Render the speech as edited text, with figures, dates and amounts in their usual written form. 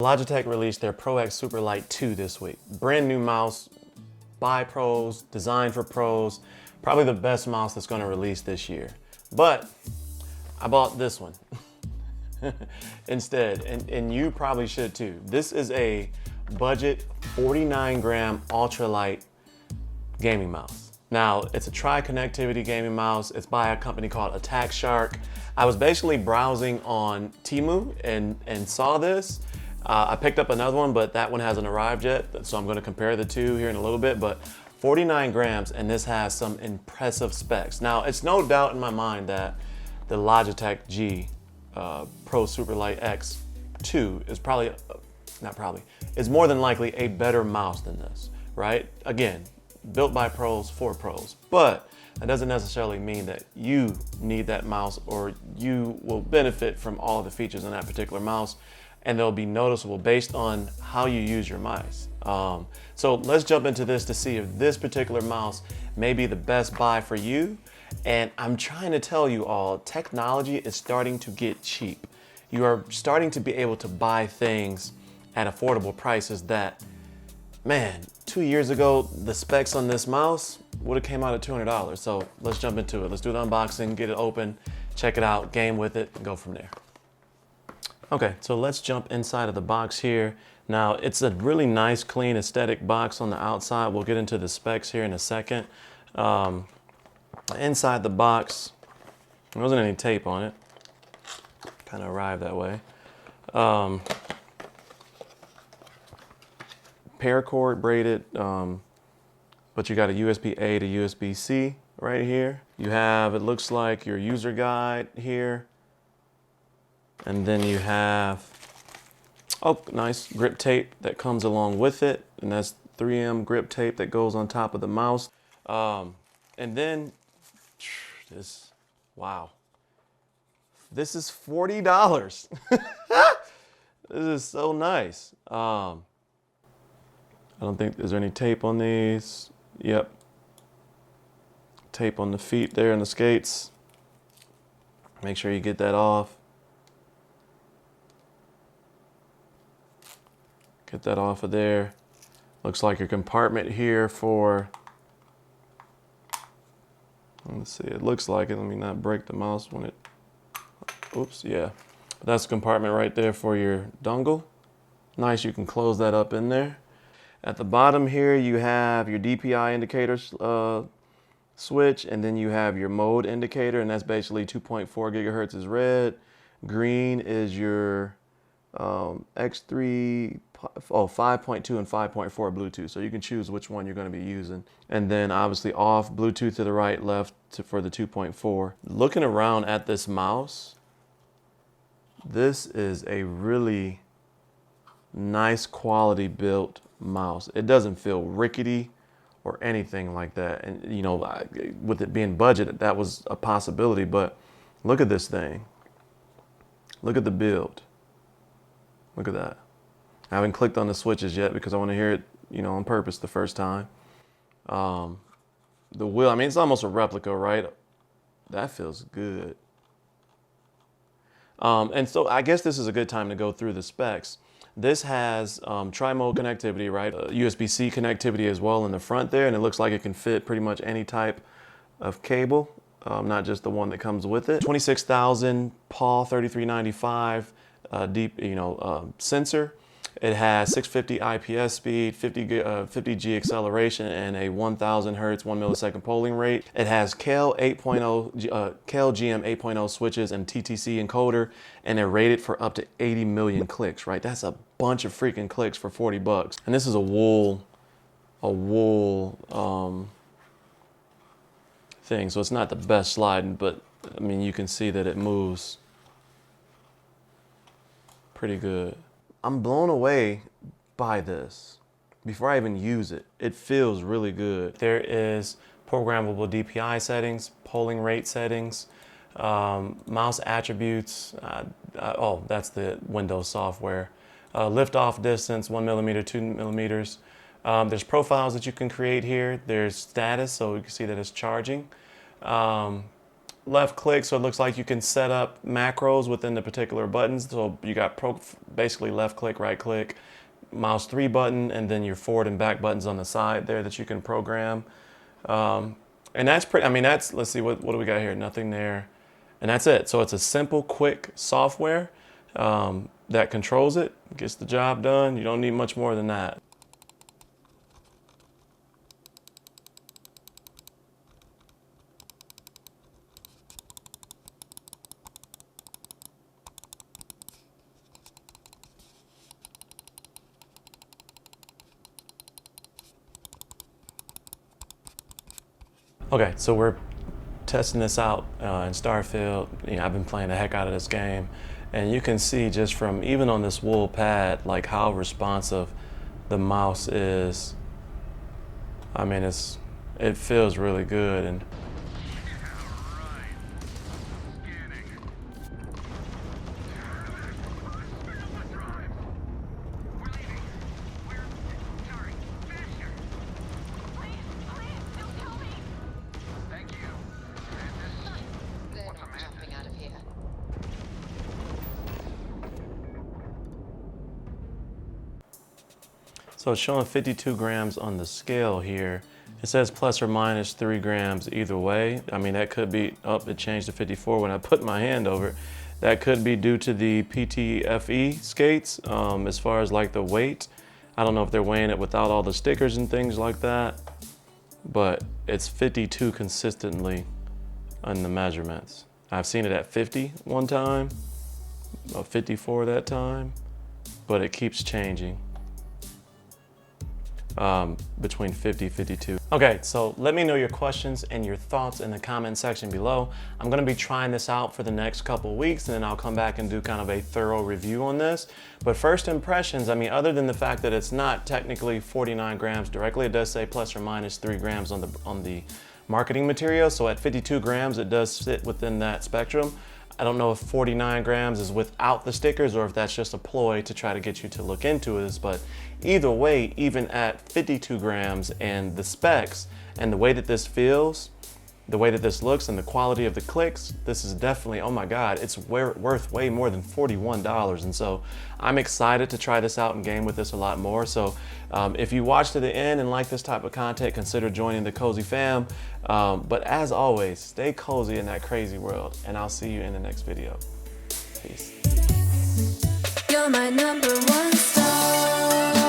Logitech released their Pro X Superlight 2 this week. Brand new mouse, by pros, designed for pros, probably the best mouse that's going to release this year. But I bought this one instead, and you probably should too. This is a budget 49g Ultralight gaming mouse. Now, it's a tri-connectivity gaming mouse. It's by a company called PIXART. I was basically browsing on TEMU and saw this. I picked up another one, but that one hasn't arrived yet, so I'm gonna compare the two here in a little bit, but 49 grams, and this has some impressive specs. Now, it's no doubt in my mind that the Logitech G Pro Superlight X2 is probably, is more than likely a better mouse than this, right? Again, built by pros for pros, but that doesn't necessarily mean that you need that mouse or you will benefit from all of the features in that particular mouse, and they'll be noticeable based on how you use your mice. So let's jump into this to see if this particular mouse may be the best buy for you. And I'm trying to tell you all, technology is starting to get cheap. You are starting to be able to buy things at affordable prices that, man, 2 years ago, the specs on this mouse would have came out at $200. So let's jump into it. Let's do the unboxing, get it open, check it out, game with it, and go from there. Okay, so let's jump inside of the box here. Now, it's a really nice, clean, aesthetic box on the outside. We'll get into the specs here in a second. Inside the box, there wasn't any tape on it. Kind of arrived that way. Paracord braided, but you got a USB-A to USB-C right here. You have, it looks like, your user guide here. And then you have, oh, nice grip tape that comes along with it. And that's 3M grip tape that goes on top of the mouse. And then this, wow. This is $40. This is so nice. I don't think, is there any tape on these? Yep. Tape on the feet there and the skates. Make sure you get that off. Get that off of there. Looks like your compartment here for, let's see, it looks like it. Let me not break the mouse when it, oops, yeah. That's a compartment right there for your dongle. Nice, you can close that up in there. At the bottom here, you have your DPI indicator switch, and then you have your mode indicator, and that's basically 2.4 gigahertz is red. Green is your X3, 5.2 and 5.4 Bluetooth. So you can choose which one you're going to be using. And then obviously off, Bluetooth to the right, left for the 2.4. Looking around at this mouse, this is a really nice quality built mouse. It doesn't feel rickety or anything like that. And you know, with it being budgeted, that was a possibility, but look at this thing. Look at the build. Look at that. I haven't clicked on the switches yet because I want to hear it, you know, on purpose the first time. The wheel, I mean, it's almost a replica, right? That feels good. And so I guess this is a good time to go through the specs. This has tri-mode connectivity, right? USB-C connectivity as well in the front there, and it looks like it can fit pretty much any type of cable, not just the one that comes with it. 26,000 PAL 3395 deep, sensor. It has 650 IPS speed, 50G acceleration, and a 1000 hertz, 1 millisecond polling rate. It has KAIHL 8.0, KAIHL GM 8.0 switches and TTC encoder, and they're rated for up to 80 million clicks, right? That's a bunch of freaking clicks for $40. And this is a wool thing, so it's not the best sliding, but I mean, you can see that it moves pretty good. I'm blown away by this. Before I even use it, it feels really good. There is programmable DPI settings, polling rate settings, mouse attributes. Oh, that's the Windows software. Lift off distance, 1 millimeter, 2 millimeters. There's profiles that you can create here. There's status, so you can see that it's charging. left click, so it looks like you can set up macros within the particular buttons. So you got basically left click, right click, mouse 3 button, and then your forward and back buttons on the side there that you can program. And that's pretty, I mean, that's, let's see, what do we got here? Nothing there. And that's it. So it's a simple, quick software that controls it, gets the job done. You don't need much more than that. Okay, so we're testing this out in Starfield. You know, I've been playing the heck out of this game, and you can see just from even on this wool pad, like how responsive the mouse is. I mean, it feels really good. And so it's showing 52 grams on the scale here. It says plus or minus 3 grams either way. I mean, that could be, oh, it changed to 54 when I put my hand over it. That could be due to the PTFE skates as far as like the weight. I don't know if they're weighing it without all the stickers and things like that, but it's 52 consistently on the measurements. I've seen it at 50 one time, 54 that time, but it keeps changing. Between 50 and 52. Okay, so let me know your questions and your thoughts in the comment section below. I'm gonna be trying this out for the next couple weeks, and then I'll come back and do kind of a thorough review on this. But first impressions, I mean, other than the fact that it's not technically 49 grams directly, it does say plus or minus 3 grams on the marketing material. So at 52 grams, it does sit within that spectrum. I don't know if 49 grams is without the stickers or if that's just a ploy to try to get you to look into this, but either way, even at 52 grams and the specs and the way that this feels, the way that this looks and the quality of the clicks, this is definitely, oh my God, it's worth way more than $41. And so I'm excited to try this out and game with this a lot more. So if you watch to the end and like this type of content, consider joining the Cozy fam. But as always, stay cozy in that crazy world, and I'll see you in the next video. Peace. You're my #1 star.